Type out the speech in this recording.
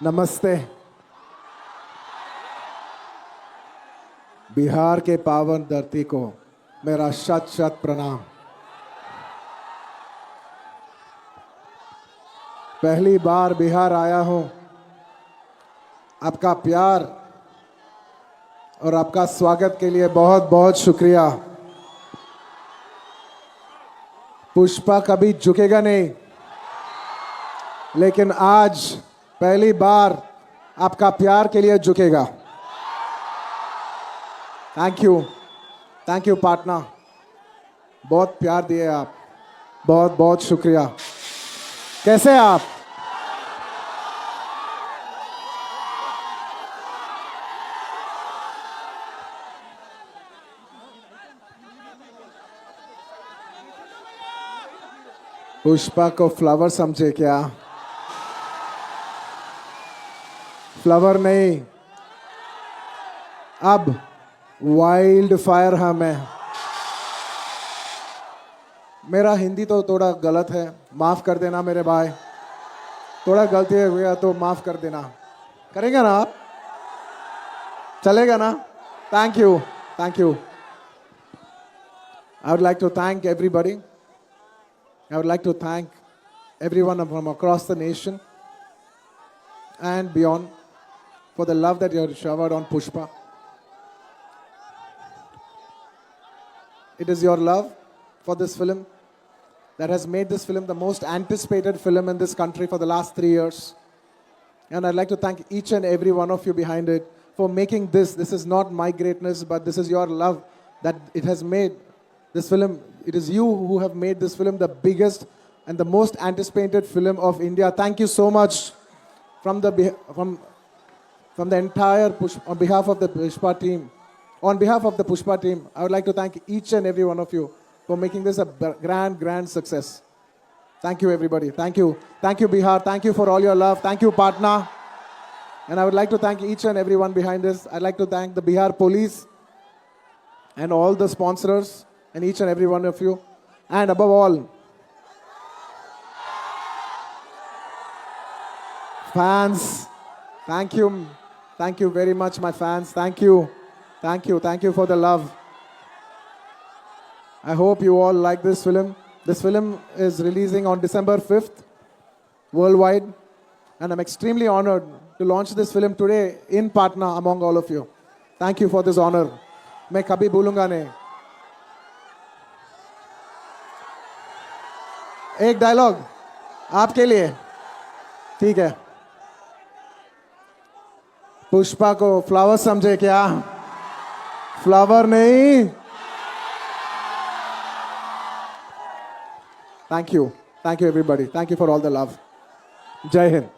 नमस्ते। बिहार के पावन धरती को मेरा शत शत प्रणाम। पहली बार बिहार आया हूं। आपका प्यार और आपका स्वागत के लिए बहुत बहुत शुक्रिया। पुष्पा कभी झुकेगा नहीं, लेकिन आज पहली बार आपका प्यार के लिए झुकेगा। Thank you partner. बहुत प्यार दिए आप, बहुत बहुत शुक्रिया। कैसे हैं आप? पुष्पा को फ्लावर समझे क्या? फ्लावर नहीं, अब वाइल्ड फायर हम है। मेरा हिंदी तो थोड़ा गलत है, माफ कर देना मेरे भाई। थोड़ा गलती हो गया तो माफ कर देना। करेंगे ना आप? चलेगा ना? Thank you. I would like to thank everybody. I would like to thank everyone from across the nation and beyond for the love that you have showered on Pushpa. It is your love for this film that has made this film the most anticipated film in this country for the last 3 years. And I'd like to thank each and every one of you behind it for making this. This is not my greatness, but this is your love that it has made this film. It is you who have made this film the biggest and the most anticipated film of India. Thank you so much from the entire on behalf of the Pushpa team. On behalf of the Pushpa team, I would like to thank each and every one of you for making this a grand success. Thank you, everybody. Thank you, Bihar. Thank you for all your love. Thank you, partner. And I would like to thank each and everyone behind this. I'd like to thank the Bihar police and all the sponsors and each and every one of you. And above all, fans. Thank you very much, my fans. Thank you for the love. I hope you all like this film. This film is releasing on December 5th worldwide, and I'm extremely honored to launch this film today in Patna among all of you. Thank you for this honor. मैं कभी भूलूंगा नहीं। एक dialogue आपके लिए, ठीक है? पुष्पा को फ्लावर समझे क्या? फ्लावर नहीं। Thank you everybody. Thank you for all the love. Jai Hind.